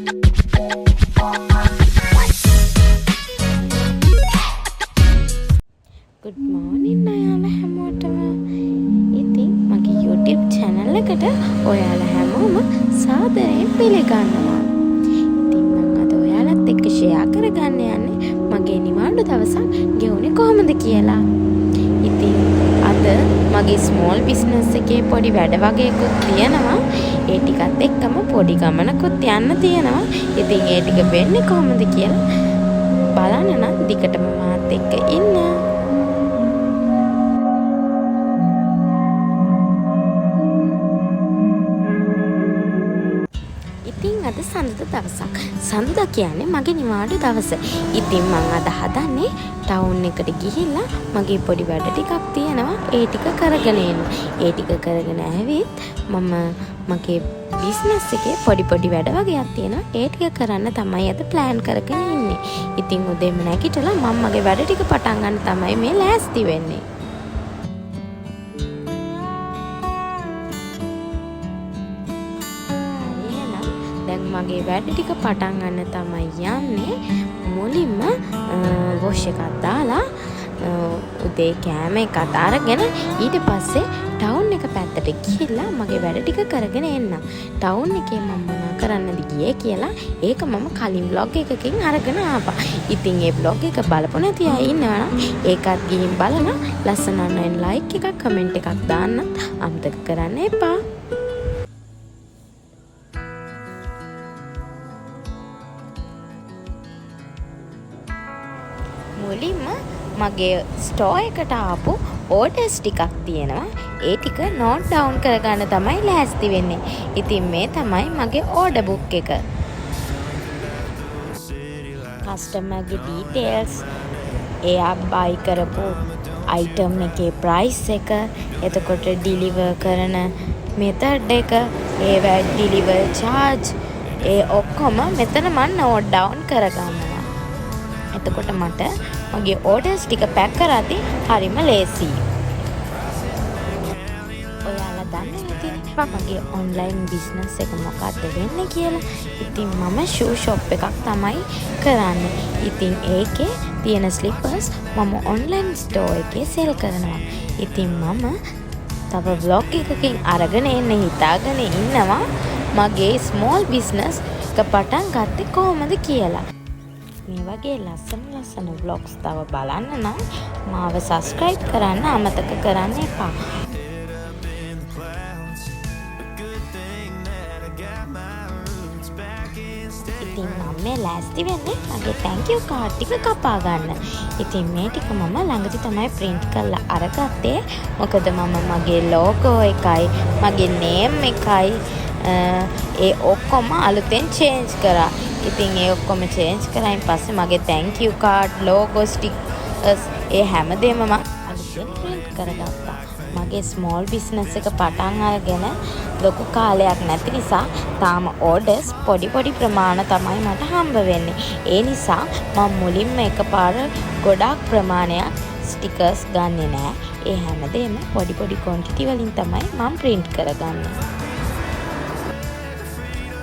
Good morning අයාලා හැමෝටම. ඉතින් මගේ YouTube channel එකට ඔයාලා හැමෝම සාදරයෙන් පිළිගන්නවා. ඉතින් මම අද ඔයාලත් එක්ක share කරගන්න යන්නේ මගේ නිවාඩු දවසක් ගෙවුනේ කොහොමද කියලා. ඉතින් අද මගේ small business එකේ පොඩි වැඩ වගේකුත් තියෙනවා. ඒ ටිකත් එක්කම පොඩි ගමනකුත් යන්න තියෙනවා. ඉතින් ඒ ටික වෙන්නේ කොහොමද කියලා බලන්න නම් දිගටම මාත් එක්ක ඉන්න. ඉතින් අද සඳුදා දවසක්. සඳුදා කියන්නේ මගේ නිවාඩු දවස. ඉතින් මම අද හදන්නේ ටවුන් එකට ගිහිල්ලා මගේ පොඩි වැඩ ටිකක් තියෙනවා. ඒ ටික කරගෙන එන්න. ඒ ටික කරගෙන ඇවිත් මම මගේ බිස්නස් එකේ පොඩි වැඩ වගේක් තියෙනවා. ඒ ටික කරන්න තමයි අද ප්ලෑන් කරගෙන ඉන්නේ. ඉතින් උදේම නැගිටලා මම මගේ වැඩ ටික පටන් ගන්න තමයි මේ ලෑස්ති වෙන්නේ. දැන් මගේ වැඩ ටික පටන් ගන්න තමයි යන්නේ. මුලින්ම වොෂ් එකක් දාලා උදේ කෑම එකක් අරගෙන ඊට පස්සේ ටවුන් එක පැත්තට ගිහිල්ලා මගේ වැඩ ටික කරගෙන එන්න. ටවුන් එකේ මම මොනවා කරන්නද ගියේ කියලා ඒක මම කලින් vlog එකකින් අරගෙන ආවා. ඉතින් ඒ vlog එක බලපො නැති අය ඉන්නවා නම් ඒකත් ගිහින් බලලා ලස්සනට like එකක් comment එකක් දාන්නත් අමතක කරන්න එපා. මුලින්ම මගේ ස්ටෝ එකට ආපු ඕඩර්ස් ටිකක් තියෙනවා. ඒ ටික නෝට් ඩවුන් කරගන්න තමයි ලෑස්ති වෙන්නේ. ඉතින් මේ තමයි මගේ ඕඩර් බුක් එක. කස්ටමර්ගේ ඩීටේල්ස්, එයා බයි කරපු අයිටම් එකේ ප්‍රයිස් එක, එතකොට ඩිලිවර් කරන මෙතඩ් එක, ඒවා ඩිලිවර් චාර්ජ්, ඒ ඔක්කොම මෙතන මම නෝට් ඩවුන් කරගන්නවා. එතකොට මට මගේ ඕඩර්ස් ටික පැක් කරද්දි හරිම ලේසියි. ඔයාලා දන්නේ නැතිනේ මගේ ඔන්ලයින් බිස්නස් එක මොකක්ද වෙන්නේ කියලා. ඉතින් මම ෂූ ෂොප් එකක් තමයි කරන්නේ. ඉතින් ඒකේ තියෙන ස්ලිපර්ස් මම ඔන්ලයින් ස්ටෝ එකේ සෙල් කරනවා. ඉතින් මම තව vlog එකකින් අරගෙන එන්න හිතාගෙන ඉන්නවා මගේ ස්මෝල් බිස්නස් එක පටන් ගත්තේ කොහොමද කියලා. මේ වගේ ලස්සන vlogs තව බලන්න නම් මාව subscribe කරන්න අමතක කරන්න එපා. ඉතින් මම මේ ලෑස්ති වෙන්නේ මගේ thank you card ටික කපා ගන්න. ඉතින් මේ ටික මම ළඟදි තමයි print කරලා අරගත්තේ. මොකද මම මගේ logo එකයි මගේ name එකයි ඒ ඔක්කොම අලුතෙන් change කරා. ඉතින් ඒ ඔක්කොම change කරායින් පස්සේ මගේ thank you card, logo, stickers ඒ හැමදේම මම අලුතෙන් print කරගත්තා. මගේ small business එක පටන් අරගෙන ලොකු කාලයක් නැති නිසා තාම orders පොඩි ප්‍රමාණ තමයි මට හම්බ වෙන්නේ. ඒ නිසා මම මුලින්ම එකපාර ගොඩාක් ප්‍රමාණයක් stickers ගන්නෙ නෑ. ඒ හැමදේම පොඩි quantity වලින් තමයි මම print කරගන්නේ.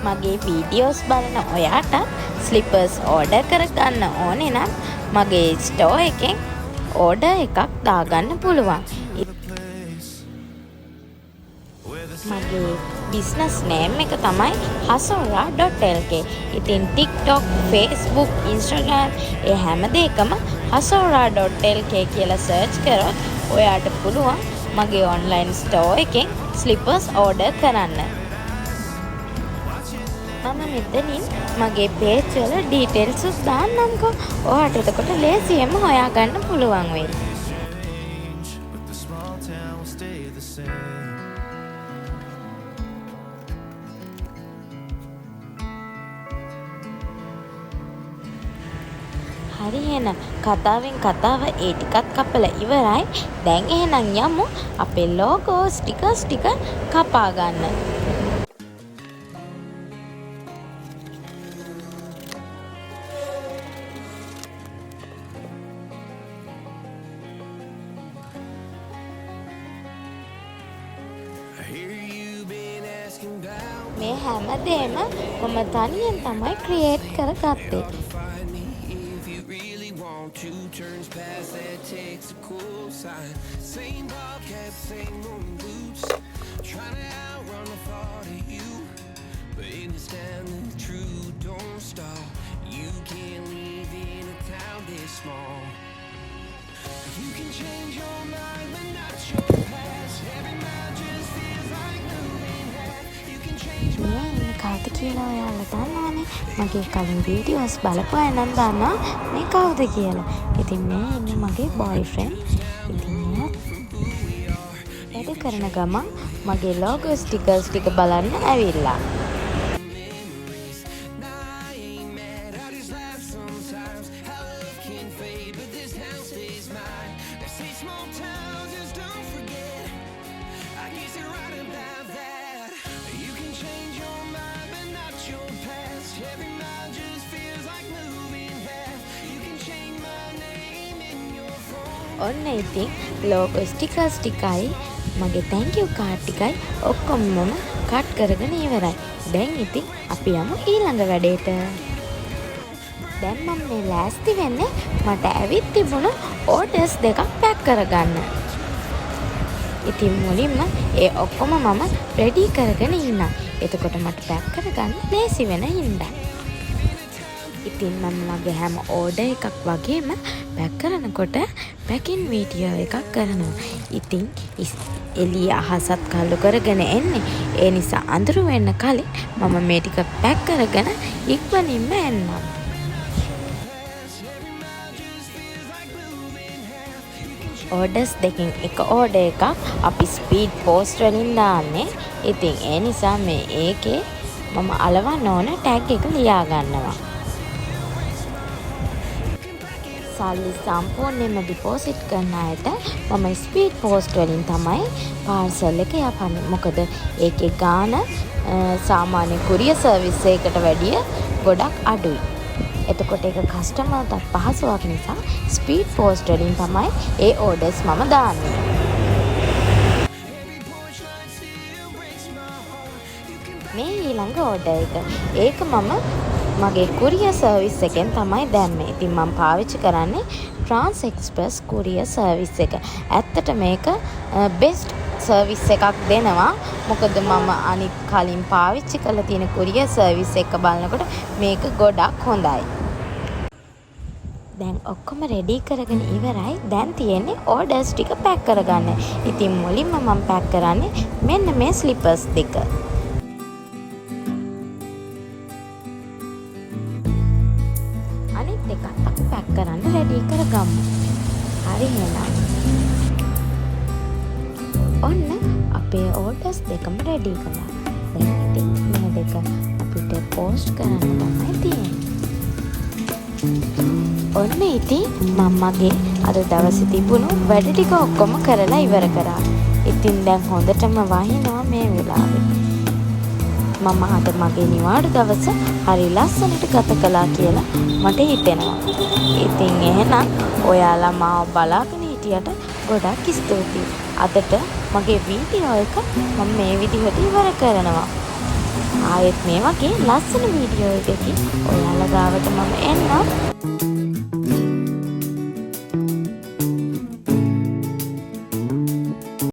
මගේ වීඩියෝස් බලන ඔයාට ස්ලිපර්ස් ඕඩර් කරගන්න ඕනේ නම් මගේ ස්ටෝ එකෙන් ඕඩර් එකක් දාගන්න පුළුවන්. මගේ බිස්නස් නේම් එක තමයි hasora.lk. ඉතින් TikTok, Facebook, Instagram ඒ හැම දෙයකම hasora.lk කියලා සර්ච් කරොත් ඔයාට පුළුවන් මගේ ඔන්ලයින් ස්ටෝ එකෙන් ස්ලිපර්ස් ඕඩර් කරන්න. මම මෙතනින් මගේ page වල details උත් දාන්නම්කෝ. ඔයාට එතකොට ලේසියෙන්ම හොයාගන්න පුළුවන් වෙයි. හරි එහෙනම් කතාවෙන් කතාව ඒ ටිකත් කපලා ඉවරයි. දැන් එහෙනම් යමු අපේ logo stickers ටික කපා ගන්න. මේ හැමදේම මම තනියෙන් තමයි ක්‍රියේට් කරගත්තේ. Two turns past that takes a cool sign. Same bobcat, same moon boots. Trying to outrun the thought of you, but understanding the truth don't stop. You can't live in a town this small. You can change your mind, but not your past. Every man just feels like moving half. You can change මේ ඉන්නේ කවුද කියලා ඔයාලා දන්නවනේ. මගේ කලින් videos බලපුවා නම් දන්නවා මේ කවුද කියලා. ඉතින් මේ ඉන්නේ මගේ බොයිෆ්‍රෙන්ඩ්. ඉතින් වැඩ කරන ගමන් මගේ ලෝගෝ ස්ටිකර්ස් ටික බලන්න ඇවිල්ලා. ඔන්න ඉතින් ලෝගෝ ස්ටිකර්ස් ටිකයි මගේ thank you card ටිකයි ඔක්කොම මම කට් කරගෙන ඉවරයි. දැන් ඉතින් අපි යමු ඊළඟ වැඩේට. දැන් මම මේ ලෑස්ති වෙන්නේ මට ඇවිත් තිබුණ ඕඩර්ස් දෙකක් පැක් කරගන්න. ඉතින් මුලින්ම ඒ ඔක්කොම මම රෙඩි කරගෙන ඉන්නවා. එතකොට මට පැක් කරගන්න ලේසි වෙන හින්දා. ඉතින් මම මගේ හැම ඕඩර් එකක් වගේම පැක් කරනකොට පැකින් වීඩියෝ එකක් කරනවා. ඉතින් එළිය අහසත් කළු කරගෙන එන්නේ. ඒ නිසා අඳුරු වෙන්න කලින් මම මේ ටික පැක් කරගෙන ඉක්මනින්ම එන්නම්. ඕඩර්ස් දෙකෙන් එක ඕඩර් එකක් අපි ස්පීඩ් පෝස්ට් වලින් දාන්නේ. ඉතින් ඒ නිසා මේ ඒකේ මම අලවන්න ඕන ටැග් එක ලියා ගන්නවා. සල්ලි සම්පූර්ණයෙන්ම ඩිපොසිට් කරන අයට මම ස්පීඩ් පෝස්ට් වලින් තමයි පාර්සල් එක යවන්නේ. මොකද ඒකේ ගාණ සාමාන්‍ය කුරියර් සර්විස් එකකට වැඩිය ගොඩක් අඩුයි. එතකොට ඒක කස්ටමර්ට පහසුවක් නිසා ස්පීඩ් පෝස්ට් වලින් තමයි ඒ ඕඩර්ස් මම දාන්නේ. මේ ඊළඟ ඕඩර් එක. ඒක මම මගේ කුරියර් සර්විස් එකෙන් තමයි දැම්මේ. ඉතින් මම පාවිච්චි කරන්නේ ට්‍රාන්ස් එක්ස්ප්‍රස් කුරියර් සර්විස් එක. ඇත්තට මේක බෙස්ට් සර්විස් එකක් දෙනවා. මොකද මම අනිත් කලින් පාවිච්චි කරලා තියෙන කුරියර් සර්විස් එක බලනකොට මේක ගොඩක් හොඳයි. දැන් ඔක්කොම රෙඩි කරගෙන ඉවරයි. දැන් තියෙන්නේ ඕඩර්ස් ටික පැක් කරගන්න. ඉතින් මුලින්ම මම පැක් කරන්නේ මෙන්න මේ ස්ලිපර්ස් දෙක. අනිත් එකත් අපි පැක් කරන්න රෙඩි කරගමු. හරි එහෙනම්. ඔන්න අපේ ඕඩර්ස් දෙකම රෙඩි කළා. දැන් ඉතින් මේ දෙක අපිට පෝස්ට් කරන්න තමයි තියෙන්නේ. ඔන්න ඉතින් මම මගේ අද දවසේ තිබුණු වැඩ ටික ඔක්කොම කරලා ඉවර කරා. ඉතින් දැන් හොඳටම වහිනවා මේ වෙලාවේ. මම අද මගේ නිවාඩු දවස හරි ලස්සනට ගත කළා කියලා මට හිතෙනවා. ඉතින් එහෙනම් ඔයාලා මාව බලාගෙන හිටියට ගොඩක් ස්තුතියි. අදට මගේ වීඩියෝ එක මම මේ විදිහට ඉවර කරනවා. ආයෙත් මේ වගේ ලස්සන වීඩියෝ එකකින් ඔයාලා ගාවට මම එන්නම්.